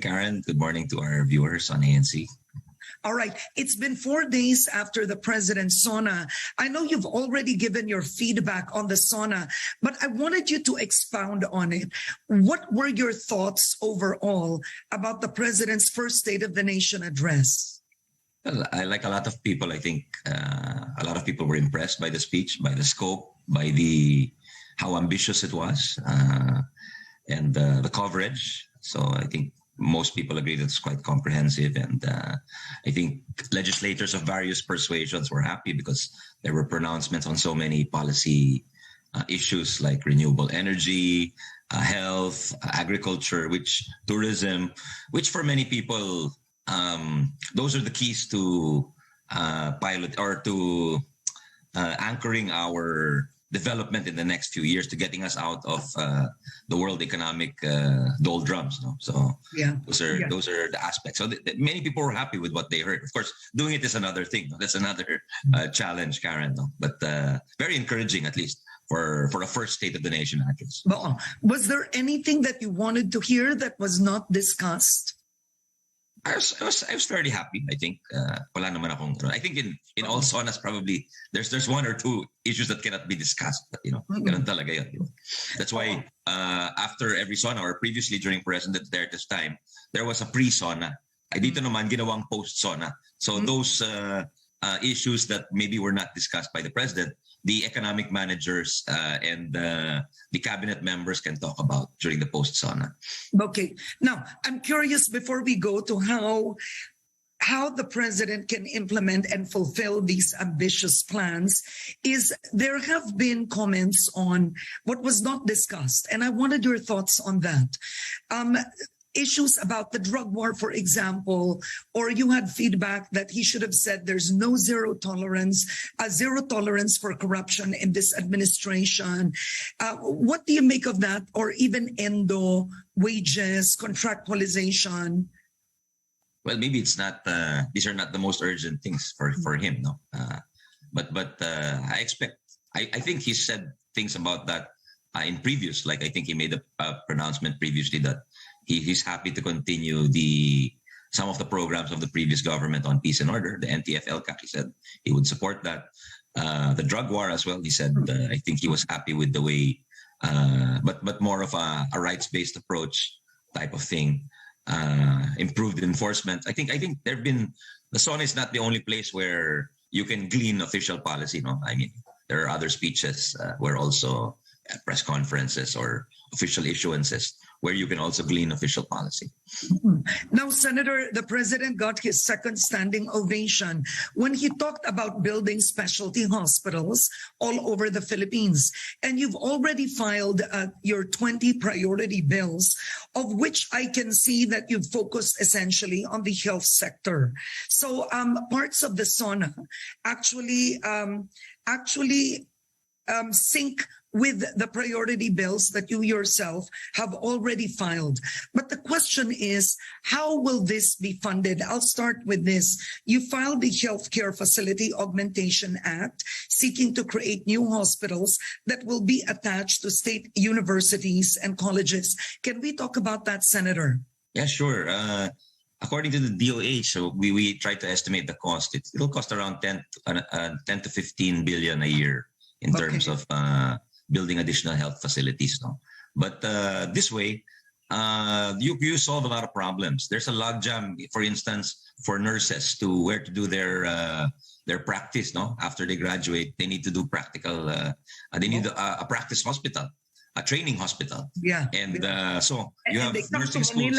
Karen. Good morning to our viewers on ANC. All right. It's been 4 days after the president's SONA. I know you've already given your feedback on the SONA, but I wanted you to expound on it. What were your thoughts overall about the president's first State of the Nation address? Well, like a lot of people, I think a lot of people were impressed by the speech, by the scope, by how ambitious it was, and the coverage. So I think most people agree that it's quite comprehensive, and I think legislators of various persuasions were happy because there were pronouncements on so many policy issues like renewable energy, health, agriculture, tourism, which for many people, those are the keys to pilot or to anchoring our development in the next few years, to getting us out of the world economic doldrums. No? So those are the aspects. So many people were happy with what they heard. Of course, doing it is another thing. No? That's another challenge, Karen. No? But very encouraging, at least for a first State of the Nation address. Well, was there anything that you wanted to hear that was not discussed? I was fairly happy. I think wala naman akong. I think in all SONAs probably there's one or two issues that cannot be discussed. But, ganun talaga yun. That's why after every SONA or previously during President Duterte's time, there was a pre-SONA. Dito naman ginawang post-SONA. So those issues that maybe were not discussed by the president, the economic managers and the cabinet members can talk about during the post-SONA. Okay. Now, I'm curious, before we go to how the president can implement and fulfill these ambitious plans, is there have been comments on what was not discussed, and I wanted your thoughts on that. Issues about the drug war, for example, or you had feedback that he should have said there's no zero tolerance for corruption in this administration. What do you make of that? Or even endo, wages, contractualization? Well, maybe it's not. These are not the most urgent things for him, no. But I expect. I think he said things about that in previous. Like I think he made a pronouncement previously that he's happy to continue some of the programs of the previous government on peace and order. The NTF-LCAC, he said he would support that. The drug war as well, he said. I think he was happy with the way, but more of a rights-based approach type of thing. Improved enforcement. I think there've been, the SONA is not the only place where you can glean official policy. No, I mean there are other speeches where also press conferences or official issuances where you can also glean official policy. Now, Senator, the president got his second standing ovation when he talked about building specialty hospitals all over the Philippines. And you've already filed your 20 priority bills, of which I can see that you've focused essentially on the health sector. So parts of the SONA actually sync with the priority bills that you yourself have already filed. But the question is, how will this be funded? I'll start with this. You filed the Healthcare Facility Augmentation Act, seeking to create new hospitals that will be attached to state universities and colleges. Can we talk about that, Senator? Yeah, sure. According to the DOH, so we tried to estimate the cost. It'll cost around 10 to 15 billion a year in terms of building additional health facilities. No? But this way, you solve a lot of problems. There's a logjam, for instance, for nurses to where to do their practice. No, after they graduate, they need to do practical. They need a practice hospital, a training hospital. Yeah, and so you have nursing schools.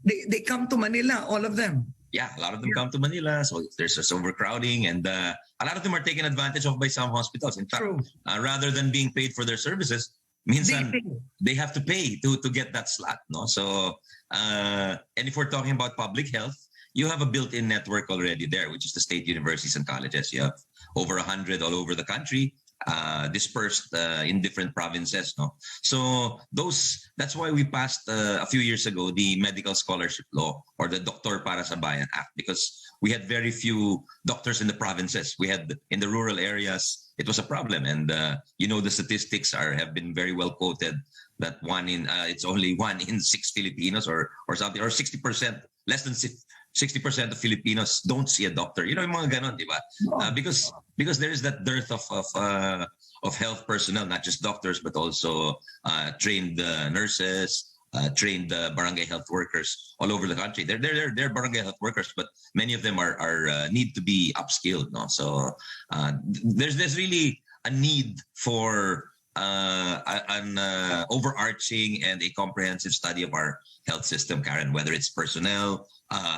They come to Manila, all of them. Yeah, a lot of them come to Manila, so there's overcrowding, and a lot of them are taken advantage of by some hospitals. In fact, rather than being paid for their services, they have to pay to get that slot. No, so and if we're talking about public health, you have a built-in network already there, which is the state universities and colleges. You have over 100 all over the country, dispersed in different provinces. No, so that's why we passed a few years ago the Medical Scholarship Law, or the Doktor para sa Bayan Act, because we had very few doctors in the provinces. We had in the rural areas, it was a problem, and the statistics have been very well quoted that it's only 1 in 6 Filipinos or something, or 60%, less than 60% of Filipinos don't see a doctor. Yung mga ganon, di ba? Because there is that dearth of health personnel, not just doctors, but also trained nurses, trained barangay health workers all over the country. They're barangay health workers, but many of them are need to be upskilled. No, so there's really a need for an overarching and a comprehensive study of our health system, Karen. Whether it's personnel,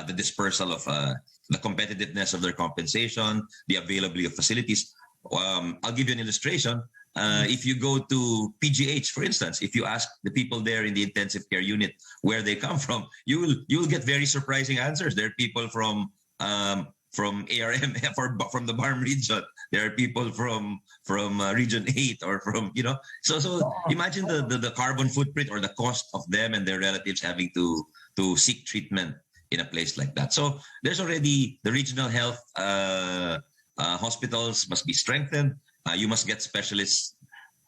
the dispersal of the competitiveness of their compensation, the availability of facilities. I'll give you an illustration. If you go to PGH, for instance, if you ask the people there in the intensive care unit where they come from, you'll get very surprising answers. There are people from ARM, from the BARM region. There are people from Region 8 or from, So imagine the carbon footprint or the cost of them and their relatives having to seek treatment in a place like that. So there's already the regional health hospitals must be strengthened. You must get specialists.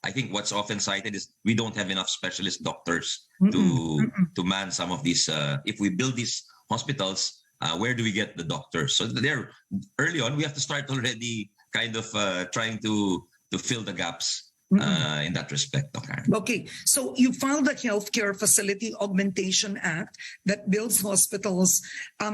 I think what's often cited is we don't have enough specialist doctors to man some of these. If we build these hospitals, where do we get the doctors? So there, early on, we have to start already kind of trying to fill the gaps in that respect. Okay, so you filed the Healthcare Facility Augmentation Act that builds hospitals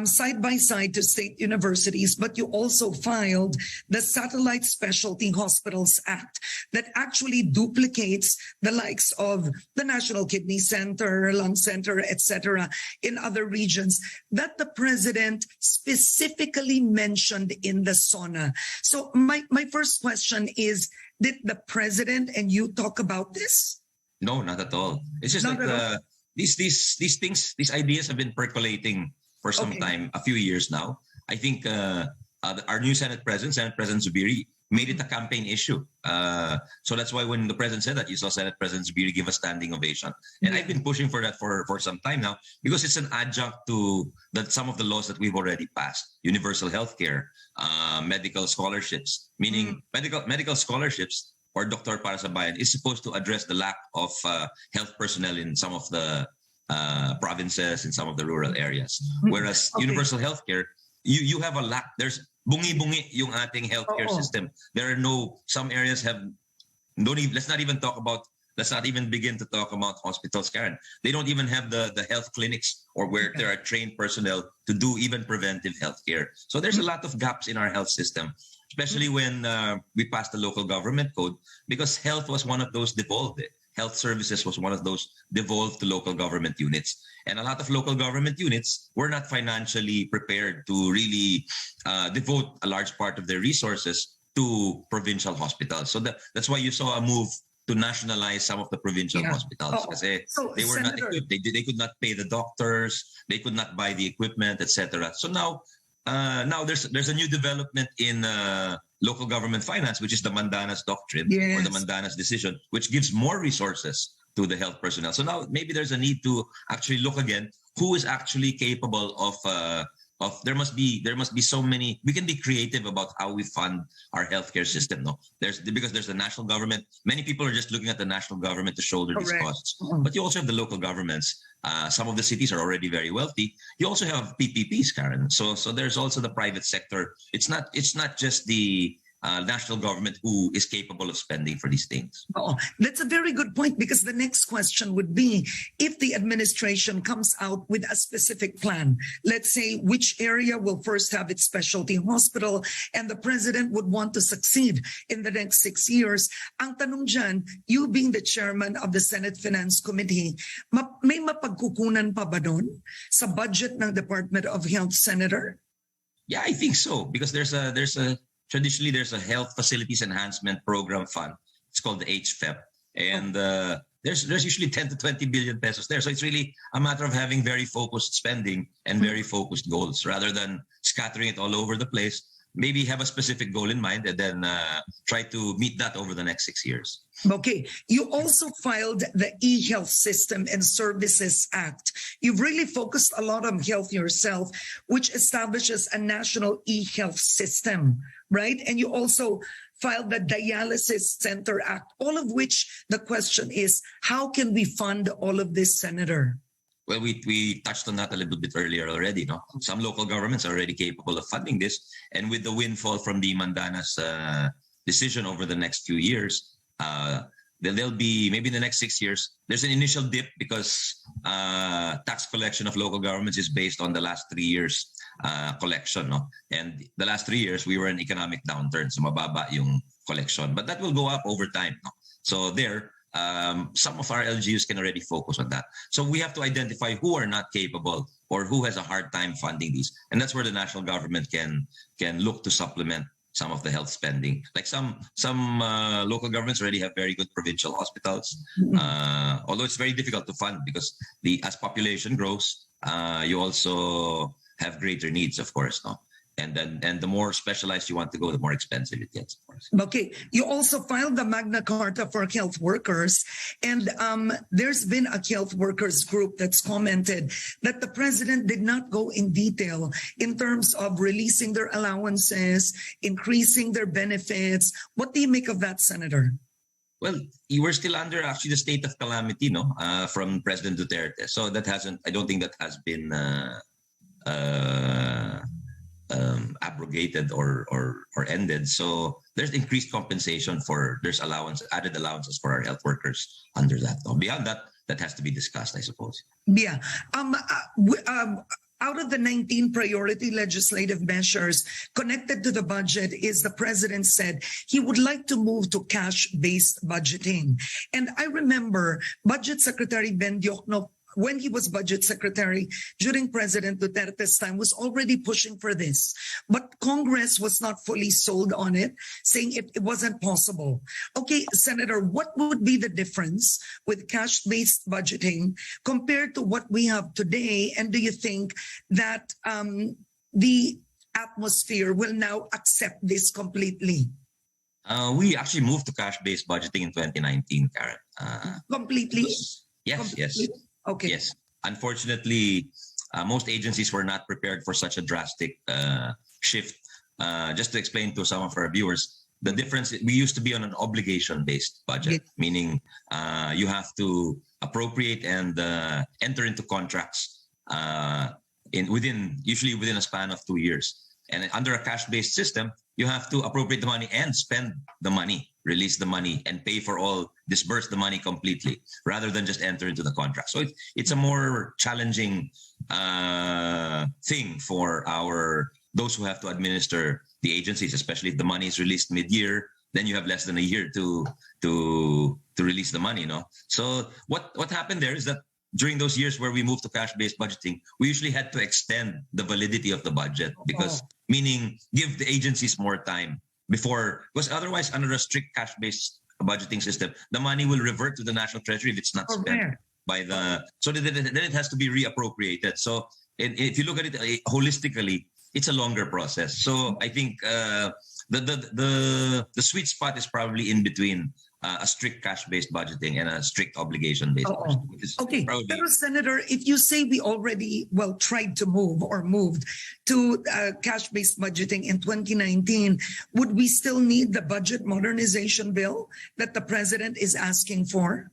side by side to state universities, but you also filed the Satellite Specialty Hospitals Act that actually duplicates the likes of the National Kidney Center, Lung Center, etc. in other regions that the president specifically mentioned in the SONA. So my first question is, did the president and you talk about this? No, not at all. It's just not like these things, these ideas have been percolating for some time, a few years now. I think our new Senate President Zubiri, made it a campaign issue. So that's why when the president said that, you saw Senate President Zubiri give a standing ovation. And I've been pushing for that for some time now, because it's an adjunct to some of the laws that we've already passed. Universal healthcare, medical scholarships, meaning medical scholarships or Doctor para sa Bayan is supposed to address the lack of health personnel in some of the provinces, in some of the rural areas. Whereas universal healthcare, you have a lack. There's bungi-bungi yung ating healthcare system. There are some areas let's not even begin to talk about hospitals, Karen. They don't even have the health clinics or where there are trained personnel to do even preventive healthcare. So there's a lot of gaps in our health system, especially when we passed the local government code, because health was one of those devolved. Health services was one of those devolved to local government units. And a lot of local government units were not financially prepared to really devote a large part of their resources to provincial hospitals. So that's why you saw a move to nationalize some of the provincial hospitals. Because they were not equipped. They could not pay the doctors. They could not buy the equipment, etc. So now there's a new development in local government finance, which is the Mandanas Doctrine or the Mandanas Decision, which gives more resources to the health personnel. So now maybe there's a need to actually look again who is actually capable of there must be so many. We can be creative about how we fund our healthcare system. No, because there's the national government. Many people are just looking at the national government to shoulder these costs, but you also have the local governments. Some of the cities are already very wealthy. You also have PPPs, Karen. So there's also the private sector. It's not just the national government who is capable of spending for these things. Oh, that's a very good point, because the next question would be, if the administration comes out with a specific plan, let's say which area will first have its specialty hospital, and the president would want to succeed in the next 6 years. Ang tanong dyan, you being the chairman of the Senate Finance Committee, may mapagkukunan pa ba doon sa budget ng Department of Health, Senator? Yeah, I think so, because traditionally, there's a Health Facilities Enhancement Program Fund. It's called the HFEP. And there's usually 10 to 20 billion pesos there. So it's really a matter of having very focused spending and very focused goals rather than scattering it all over the place. Maybe have a specific goal in mind and then try to meet that over the next 6 years. Okay. You also filed the E-Health System and Services Act. You've really focused a lot on health yourself, which establishes a national e-health system, right? And you also filed the Dialysis Center Act, all of which the question is, how can we fund all of this, Senator? Well, we touched on that a little bit earlier already. No, some local governments are already capable of funding this, and with the windfall from the Mandana's decision over the next few years, there'll be maybe in the next 6 years. There's an initial dip because tax collection of local governments is based on the last 3 years collection. No, and the last 3 years we were in economic downturn, so mababa yung collection, but that will go up over time. No? So there. Some of our LGUs can already focus on that. So we have to identify who are not capable or who has a hard time funding these. And that's where the national government can look to supplement some of the health spending. Like some local governments already have very good provincial hospitals, although it's very difficult to fund because as population grows, you also have greater needs, of course. No? And the more specialized you want to go, the more expensive it gets, of course. Okay. You also filed the Magna Carta for health workers. And there's been a health workers group that's commented that the president did not go in detail in terms of releasing their allowances, increasing their benefits. What do you make of that, Senator? Well, you were still under actually the state of calamity, no, from President Duterte. So I don't think that has been abrogated or ended. So there's increased compensation there's added allowances for our health workers under that. No? Beyond that, that has to be discussed, I suppose. Yeah. Out of the 19 priority legislative measures connected to the budget is the president said he would like to move to cash-based budgeting. And I remember Budget Secretary Ben Diokno, when he was budget secretary during President Duterte's time, was already pushing for this. But Congress was not fully sold on it, saying it wasn't possible. Okay, Senator, what would be the difference with cash-based budgeting compared to what we have today? And do you think that the atmosphere will now accept this completely? We actually moved to cash-based budgeting in 2019, Karen. Completely? Yes, completely? yes. Okay. Yes. Unfortunately, most agencies were not prepared for such a drastic shift. Just to explain to some of our viewers, the difference, we used to be on an obligation-based budget, meaning you have to appropriate and enter into contracts usually within a span of 2 years. And under a cash-based system, you have to appropriate the money and spend the money, release the money, and pay for disburse the money completely, rather than just enter into the contract. So it's a more challenging thing for those who have to administer the agencies, especially if the money is released mid-year. Then you have less than a year to release the money. No. So what happened there is that during those years where we moved to cash-based budgeting, we usually had to extend the validity of the budget meaning give the agencies more time because otherwise under a strict cash-based budgeting system, the money will revert to the national treasury if it's not spent so then it has to be reappropriated. So if you look at it holistically, it's a longer process. So I think the sweet spot is probably in between a strict cash-based budgeting and a strict obligation-based budgeting. Okay, pero Senator, if you say we already, tried to moved to cash-based budgeting in 2019, would we still need the budget modernization bill that the president is asking for?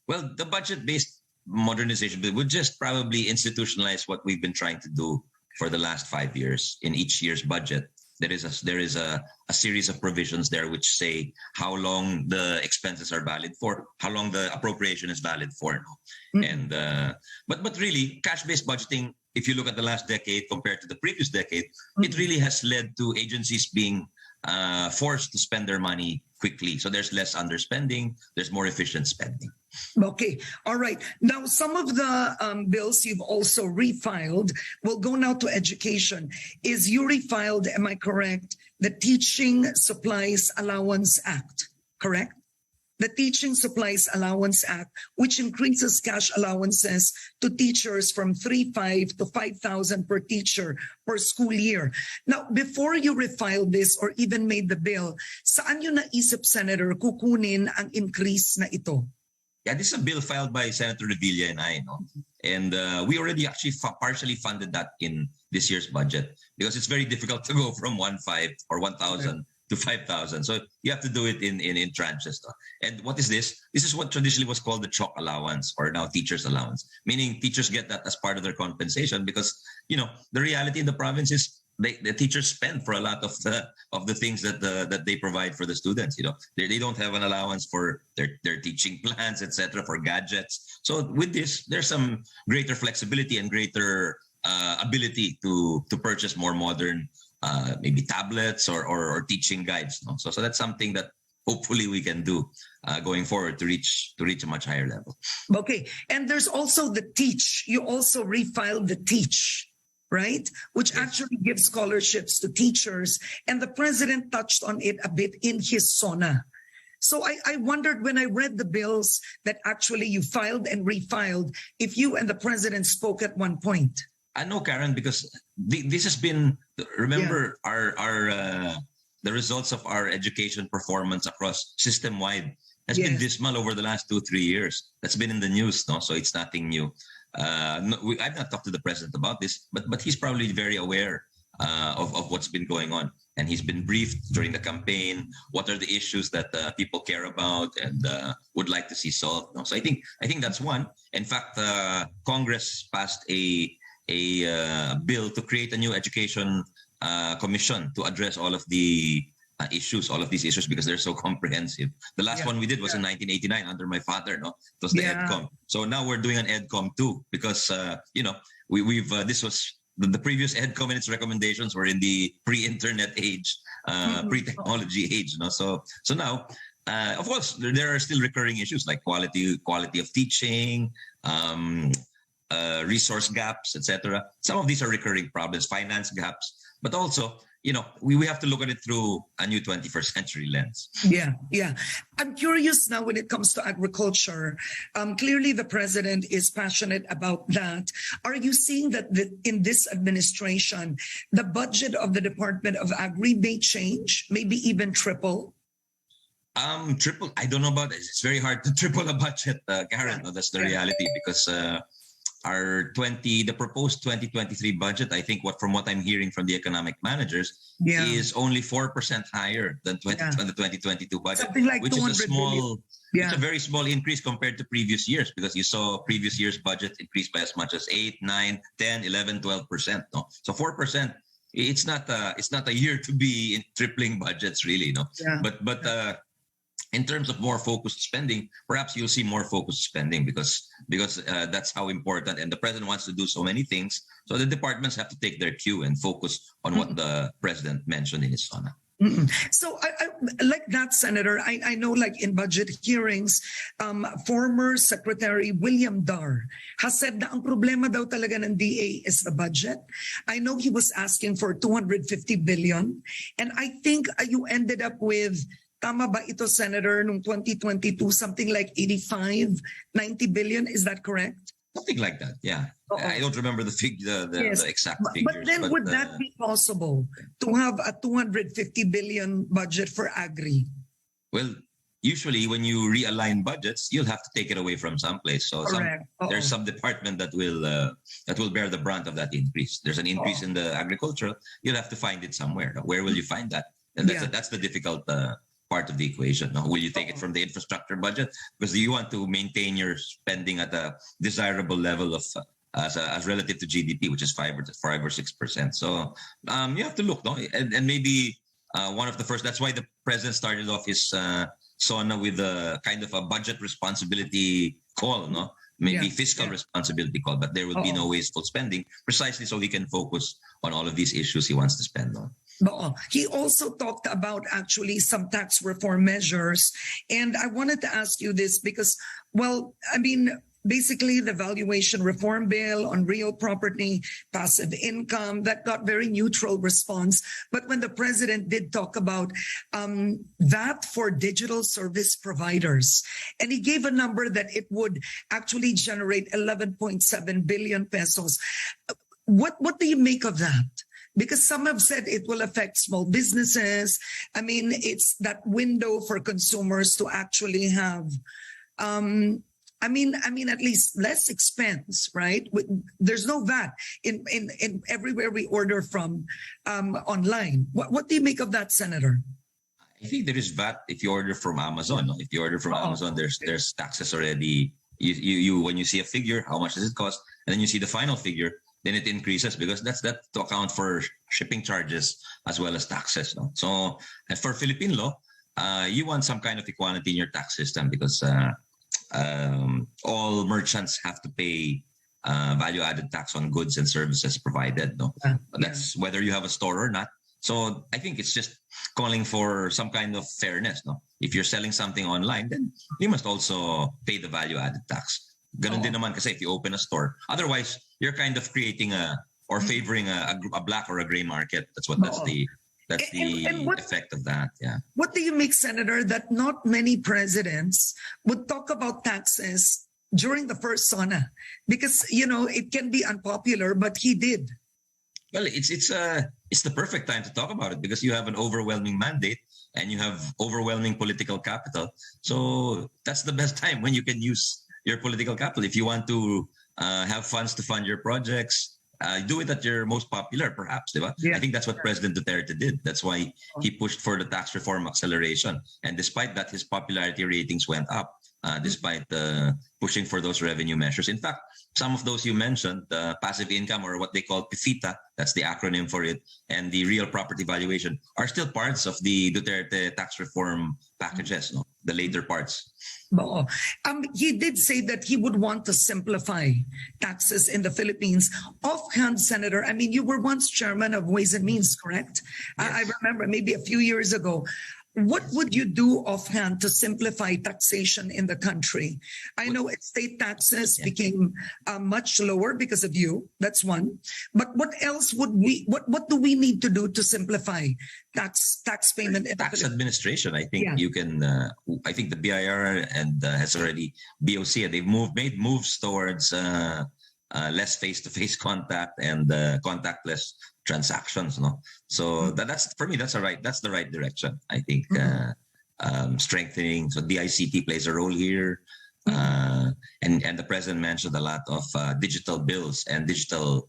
Well, the budget-based modernization bill would just probably institutionalize what we've been trying to do for the last 5 years in each year's budget. There is a series of provisions there which say how long the expenses are valid for, how long the appropriation is valid for. No? And but really, cash-based budgeting, if you look at the last decade compared to the previous decade, it really has led to agencies being forced to spend their money quickly. So there's less underspending, there's more efficient spending. Okay. All right. Now, some of the bills you've also refiled, we'll go now to education. Is you refiled, am I correct, the Teaching Supplies Allowance Act, correct? The Teaching Supplies Allowance Act, which increases cash allowances to teachers from 3,500 to 5,000 per teacher per school year. Now, before you refiled this or even made the bill, saan yun naisip, Senator, kukunin ang increase na ito? Yeah, this is a bill filed by Senator Davila and I, no? And we already actually partially funded that in this year's budget because it's very difficult to go from 1,500 or 1,000 to 5,000. So you have to do it in tranches. No? And what is this? This is what traditionally was called the chalk allowance, or now teacher's allowance, meaning teachers get that as part of their compensation because, the reality in the province is the teachers spend for a lot of the things that they provide for the students. They don't have an allowance for their teaching plans, etc., for gadgets. So with this, there's some greater flexibility and greater ability to purchase more modern, maybe tablets or teaching guides. No? So that's something that hopefully we can do going forward to reach a much higher level. Okay, and there's also the teach. You also refiled the teach, right? Which actually gives scholarships to teachers. And the president touched on it a bit in his SONA. So I wondered when I read the bills that actually you filed and refiled, if you and the president spoke at one point. I know, Karen, because this has been, remember our the results of our education performance across system-wide has been dismal over the last 2-3 years. That's been in the news, no? So it's nothing new. I've not talked to the president about this, but he's probably very aware of what's been going on, and he's been briefed during the campaign. What are the issues that people care about and would like to see solved? No? So I think that's one. In fact, Congress passed a bill to create a new education commission to address all of the all of these issues, because they're so comprehensive. The last one we did was in 1989 under my father. No, it was the EdCom. So now we're doing an EdCom too, because we've this was the previous EdCom and its recommendations were in the pre-internet age, pre-technology age. No, so now. Of course, there are still recurring issues like quality of teaching, resource gaps, etc. Some of these are recurring problems, finance gaps, but also, we have to look at it through a new 21st century lens. Yeah. I'm curious now when it comes to agriculture. Clearly, the president is passionate about that. Are you seeing that in this administration, the budget of the Department of Agri may change, maybe even triple? Triple, I don't know about it. It's very hard to triple a budget, Karen. No, that's the reality, because the proposed 2023 budget, I think from what I'm hearing from the economic managers, is only 4% higher than the 2022 budget, something like which is a small, it's a very small increase compared to previous years, because you saw previous year's budget increase by as much as 8, 9, 10, 11, 12%. No, so 4%. It's not a year to be in tripling budgets, really. No, but in terms of more focused spending, perhaps you'll see more focused spending because that's how important. And the president wants to do so many things. So the departments have to take their cue and focus on what the president mentioned in his SONA. So I like that, Senator. I know, like in budget hearings, former Secretary William Dar has said na ang problema daw talaga ng DA is the budget. I know he was asking for 250 billion. And I think you ended up with, tama ba ito, Senator, noong 2022, something like 85, 90 billion. Is that correct? Something like that, yeah. I don't remember the exact figures. But then would that be possible to have a 250 billion budget for agri? Well, usually when you realign budgets, you'll have to take it away from someplace. So there's some department that will bear the brunt of that increase. There's an increase in the agricultural. You'll have to find it somewhere. Where will you find that? And that's the difficult part of the equation. Now, will you take it from the infrastructure budget? Because you want to maintain your spending at a desirable level of as relative to GDP, which is 5 or 6%. So you have to look, no? And maybe one of the first. That's why the president started off his SONA with a kind of a budget responsibility call, no? Maybe fiscal responsibility call, but there will be no wasteful spending, precisely so he can focus on all of these issues he wants to spend on. He also talked about actually some tax reform measures. And I wanted to ask you this because, basically the valuation reform bill on real property, passive income, that got very neutral response. But when the president did talk about that for digital service providers, and he gave a number that it would actually generate 11.7 billion pesos. What do you make of that? Because some have said it will affect small businesses. It's that window for consumers to actually have, at least less expense, right? There's no VAT in everywhere we order from online. What do you make of that, Senator? I think there is VAT if you order from Amazon. No? If you order from Amazon, there's taxes already. You when you see a figure, how much does it cost, and then you see the final figure, then it increases because that's to account for shipping charges as well as taxes. No? So, and for Philippine law, you want some kind of equality in your tax system because all merchants have to pay value-added tax on goods and services provided. No, that's whether you have a store or not. So I think it's just calling for some kind of fairness. No, if you're selling something online, then you must also pay the value-added tax. Ganun din naman kasi if you open a store. Otherwise, you're kind of creating or favoring a black or a gray market. That's the effect of that. Yeah. What do you make, Senator, that not many presidents would talk about taxes during the first SONA? Because, it can be unpopular, but he did. Well, it's the perfect time to talk about it because you have an overwhelming mandate and you have overwhelming political capital. So that's the best time when you can use your political capital. If you want to have funds to fund your projects, do it at your most popular, perhaps. Diba? Yeah. I think that's what President Duterte did. That's why he pushed for the tax reform acceleration. And despite that, his popularity ratings went up, despite pushing for those revenue measures. In fact, some of those you mentioned, the passive income or what they call PIFITA, that's the acronym for it, and the real property valuation are still parts of the Duterte tax reform packages, no? The later parts. He did say that he would want to simplify taxes in the Philippines. Offhand, Senator, I mean, you were once chairman of Ways and Means, correct? Yes. I remember maybe a few years ago. What would you do offhand to simplify taxation in the country? I know state taxes became much lower because of you. That's one. But what else what do we need to do to simplify tax payment? Tax administration. I think you can. I think the BIR and has already BOC. They've made moves towards less face-to-face contact and contactless transactions. No, so that's for me. That's the right direction. I think strengthening. So DICT plays a role here, and the president mentioned a lot of digital bills and digital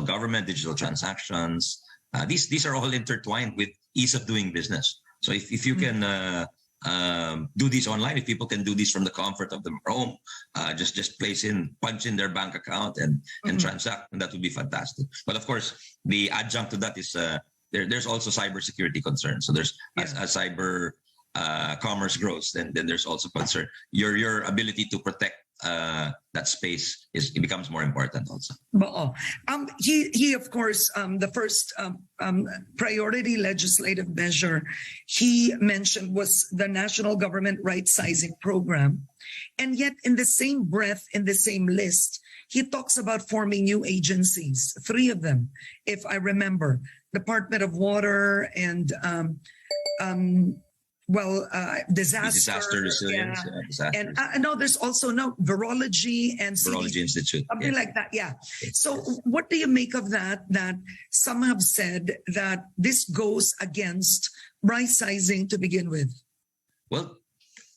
government, digital transactions. These are all intertwined with ease of doing business. So if you can do these online, if people can do this from the comfort of their home, just punch in their bank account and transact, and that would be fantastic. But of course, the adjunct to that is there's also cybersecurity concerns. So there's as cyber commerce grows, then there's also concern. Your ability to protect that space it becomes more important also. He of course the first priority legislative measure he mentioned was the national government right sizing program, and yet in the same breath, in the same list, he talks about forming new agencies, 3 of them, if I remember: Department of Water and disaster resilience, and no, there's also virology and Virology Institute, something like that. Yeah. So, what do you make of that? That some have said that this goes against right sizing to begin with. Well,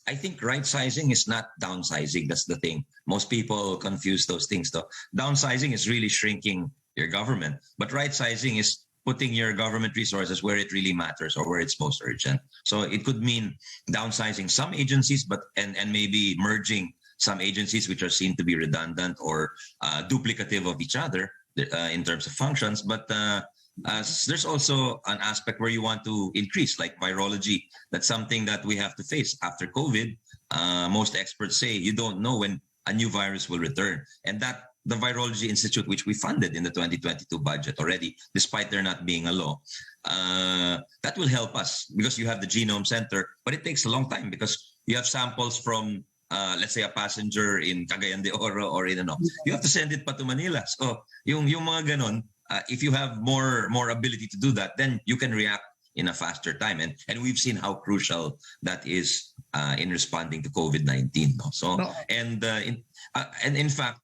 I think right sizing is not downsizing. That's the thing. Most people confuse those things. Though downsizing is really shrinking your government, but right sizing is putting your government resources where it really matters or where it's most urgent. So it could mean downsizing some agencies, and maybe merging some agencies which are seen to be redundant or duplicative of each other in terms of functions. But there's also an aspect where you want to increase, like virology. That's something that we have to face after COVID. Most experts say you don't know when a new virus will return, and that the Virology Institute, which we funded in the 2022 budget already, despite there not being a law, that will help us because you have the Genome Center, but it takes a long time because you have samples from, let's say, a passenger in Cagayan de Oro or in you have to send it pa to Manila. So yung mga ganon, if you have more ability to do that, then you can react in a faster time, and we've seen how crucial that is in responding to COVID-19. No? So and in fact,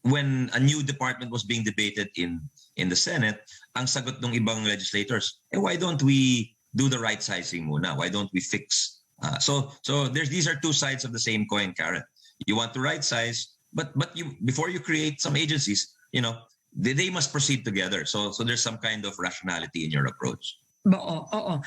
when a new department was being debated in the Senate, ang sagot ng ibang legislators, why don't we do the right sizing muna? Why don't we fix? So these are 2 sides of the same coin, Karen. You want to right size, but you before you create some agencies, they must proceed together. So there's some kind of rationality in your approach. Oo.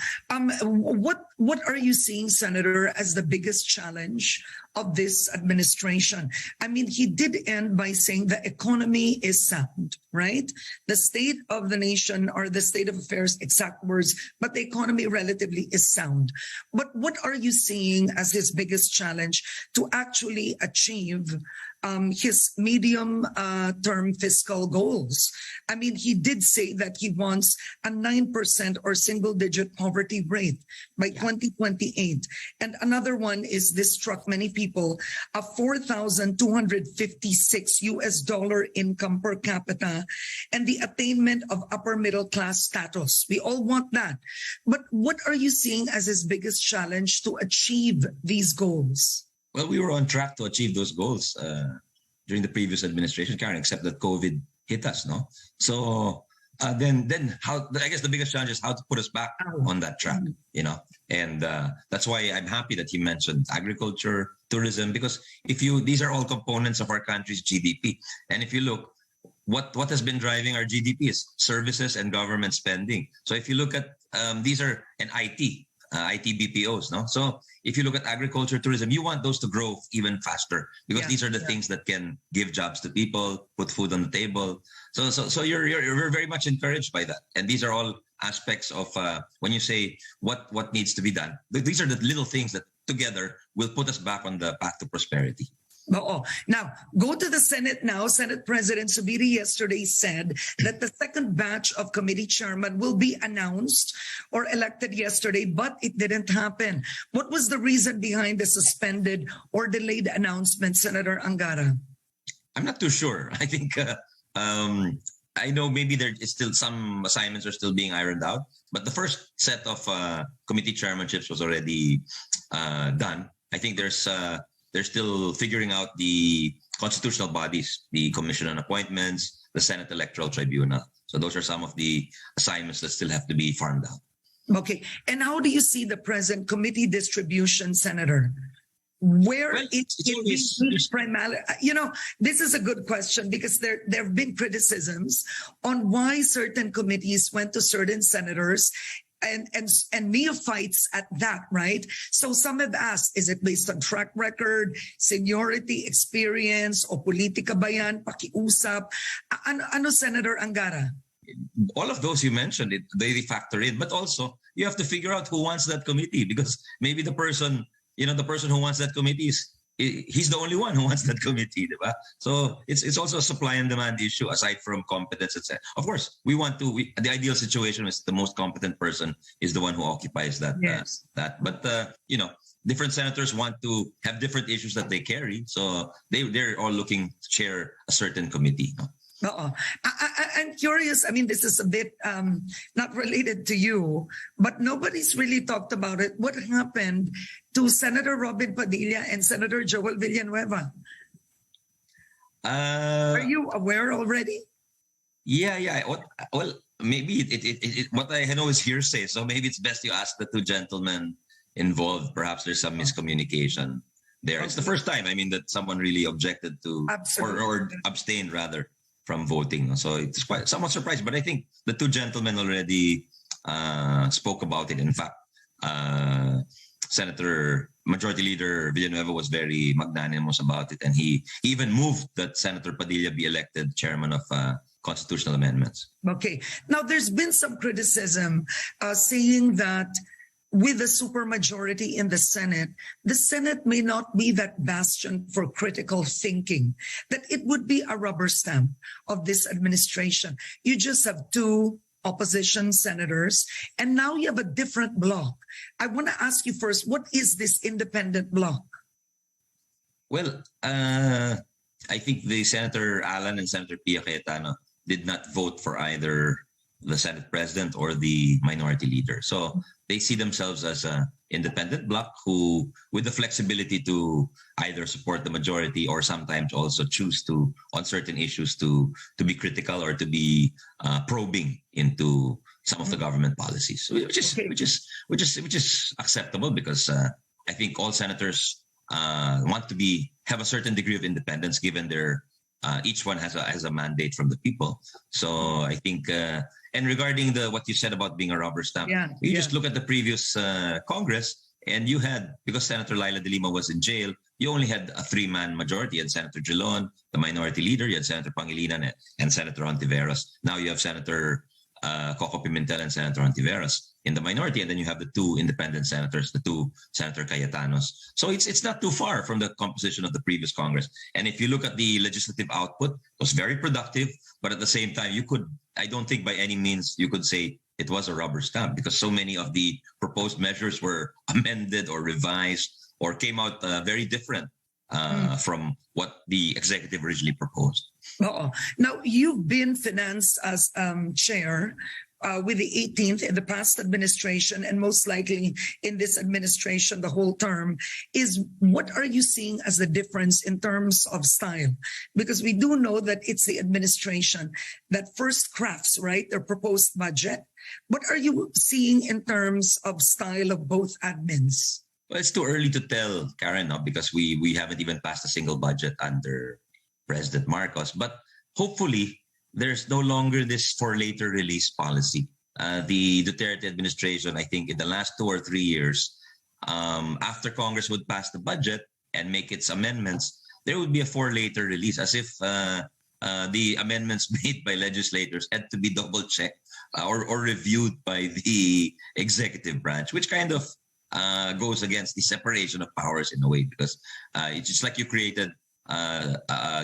What are you seeing, Senator, as the biggest challenge of this administration? I mean, he did end by saying the economy is sound, right? The state of the nation or the state of affairs, exact words, but the economy relatively is sound. But what are you seeing as his biggest challenge to actually achieve his medium-term fiscal goals? I mean, he did say that he wants a 9% or single-digit poverty rate by 2028. And another one is, this struck many people, a $4,256 income per capita and the attainment of upper middle class status. We all want that. But what are you seeing as his biggest challenge to achieve these goals? Well, we were on track to achieve those goals during the previous administration, Karen, except that COVID hit us, no? So then how? I guess the biggest challenge is how to put us back on that track, you know. And that's why I'm happy that he mentioned agriculture, tourism, because these are all components of our country's GDP. And if you look, what has been driving our GDP is services and government spending. So if you look at these are an IT BPOs, no? So if you look at agriculture, tourism, you want those to grow even faster because these are the things that can give jobs to people, put food on the table. So you're very much encouraged by that. And these are all aspects of when you say what needs to be done. These are the little things that together will put us back on the path to prosperity. Now, go to the Senate now. Senate President Subiri yesterday said that the second batch of committee chairman will be announced or elected yesterday, but it didn't happen. What was the reason behind the suspended or delayed announcement, Senator Angara? I'm not too sure. I think I know maybe there is still some assignments are still being ironed out, but the first set of committee chairmanships was already done. I think they're still figuring out the constitutional bodies, the Commission on Appointments, the Senate Electoral Tribunal. So those are some of the assignments that still have to be farmed out. Okay. And how do you see the present committee distribution, Senator? Where it's primarily, this is a good question because there have been criticisms on why certain committees went to certain senators and neophytes at that, right? So some have asked, is it based on track record, seniority, experience, o politika ba yan, pakiusap? Ano, Senator Angara? All of those you mentioned, they factor in, but also you have to figure out who wants that committee because maybe the person who wants that committee he's the only one who wants that committee, diba? So it's also a supply and demand issue aside from competence, etc. Of course, the ideal situation is the most competent person is the one who occupies that. Yes. But different senators want to have different issues that they carry, so they're all looking to chair a certain committee. No? I'm curious. I mean, this is a bit not related to you, but nobody's really talked about it. What happened to Senator Robin Padilla and Senator Joel Villanueva? Are you aware already? Yeah. Well, maybe what I know is hearsay, so maybe it's best you ask the two gentlemen involved. Perhaps there's some miscommunication there. Okay. It's the first time, that someone really objected to or abstained rather from voting. So it's quite somewhat surprised, but I think the two gentlemen already spoke about it. In fact, Senator Majority Leader Villanueva was very magnanimous about it, and he even moved that Senator Padilla be elected chairman of constitutional amendments. Okay. Now, there's been some criticism saying that with a supermajority in the Senate may not be that bastion for critical thinking, that it would be a rubber stamp of this administration. You just have two opposition senators, and now you have a different bloc. I want to ask you first, what is this independent bloc? Well, I think the Senator Alan and Senator Pia Cayetano did not vote for either the Senate President or the Minority Leader. So they see themselves as an independent bloc who, with the flexibility to either support the majority or sometimes also choose to, on certain issues, to be critical or to be probing into some of the government policies, which is acceptable because I think all senators want to have a certain degree of independence given their each one has a mandate from the people. So I think, and regarding what you said about being a rubber stamp, you just look at the previous Congress, and you had, because Senator Laila de Lima was in jail, you only had a 3-man majority. You had Senator Gelon, the minority leader, you had Senator Pangilinan and Senator Hontiveros. Now you have Senator Coco Pimentel and Senator Hontiveros in the minority, and then you have the 2 independent senators, the 2 Senator Cayetanos. So it's not too far from the composition of the previous Congress. And if you look at the legislative output, it was very productive, but at the same time, I don't think by any means you could say it was a rubber stamp, because so many of the proposed measures were amended or revised or came out very different from what the executive originally proposed. Now, you've been finance as chair with the 18th in the past administration, and most likely in this administration the whole term. What are you seeing as the difference in terms of style? Because we do know that it's the administration that first crafts, right, their proposed budget. What are you seeing in terms of style of both admins? Well, it's too early to tell, Karen, because we haven't even passed a single budget under President Marcos. But hopefully, there's no longer this for later release policy. The Duterte administration, I think in the last 2 or 3 years, after Congress would pass the budget and make its amendments, there would be a for later release, as if the amendments made by legislators had to be double-checked or reviewed by the executive branch, which kind of goes against the separation of powers in a way, because it's just like you created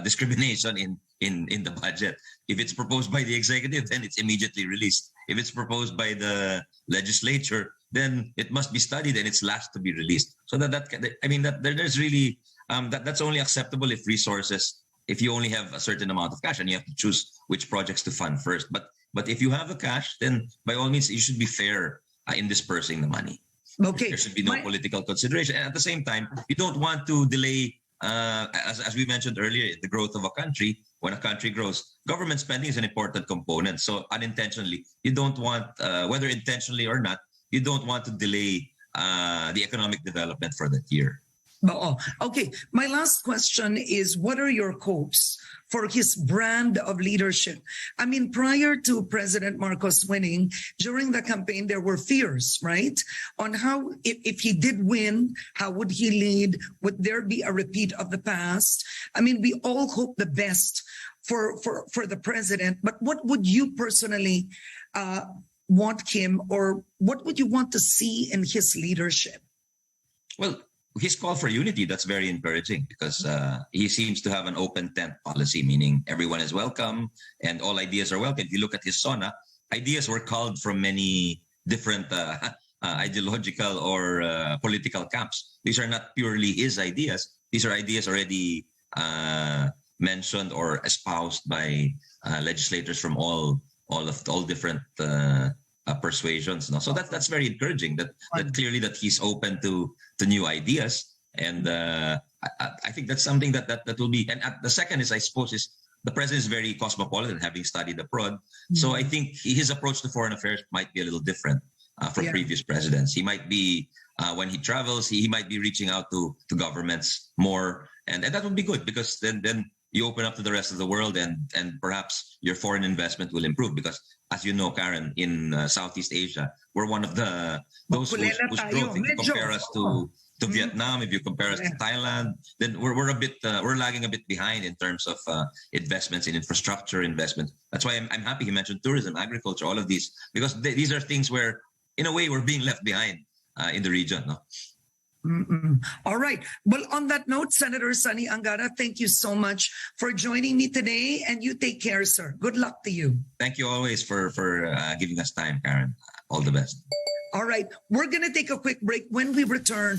discrimination in the budget. If it's proposed by the executive, then it's immediately released. If it's proposed by the legislature, then it must be studied and it's last to be released. So there's really that's only acceptable if you only have a certain amount of cash and you have to choose which projects to fund first. But if you have the cash, then by all means you should be fair in dispersing the money. Okay. There should be no political consideration. And at the same time, you don't want to delay, as we mentioned earlier, the growth of a country. When a country grows, government spending is an important component. So unintentionally, you don't want, whether intentionally or not, you don't want to delay the economic development for that year. Okay. My last question is, what are your hopes for his brand of leadership? I mean, prior to President Marcos winning, during the campaign, there were fears, right? On how, if he did win, how would he lead? Would there be a repeat of the past? I mean, we all hope the best for the president, but what would you personally want him, or what would you want to see in his leadership? Well, his call for unity, that's very encouraging, because he seems to have an open tent policy, meaning everyone is welcome and all ideas are welcome. If you look at his SONA, ideas were culled from many different ideological or political camps. These are not purely his ideas. These are ideas already mentioned or espoused by legislators from all different persuasions. No? So that's very encouraging. That clearly that he's open to new ideas, and I think that's something that will be. And the second is, I suppose, is the president is very cosmopolitan, having studied abroad. Mm-hmm. So I think his approach to foreign affairs might be a little different from previous presidents. He might be when he travels, he might be reaching out to governments more, and that would be good, because then you open up to the rest of the world, and perhaps your foreign investment will improve, because, as you know, Karen, in Southeast Asia, we're one of those whose growth, if you compare us to Vietnam, if you compare us to Thailand, then we're lagging a bit behind in terms of investments in infrastructure investment. That's why I'm happy he mentioned tourism, agriculture, all of these, because these are things where, in a way, we're being left behind in the region. No? All right. Well, on that note, Senator Sonny Angara, thank you so much for joining me today, and you take care, sir. Good luck to you. Thank you always for giving us time, Karen. All the best. All right. We're going to take a quick break. When we return,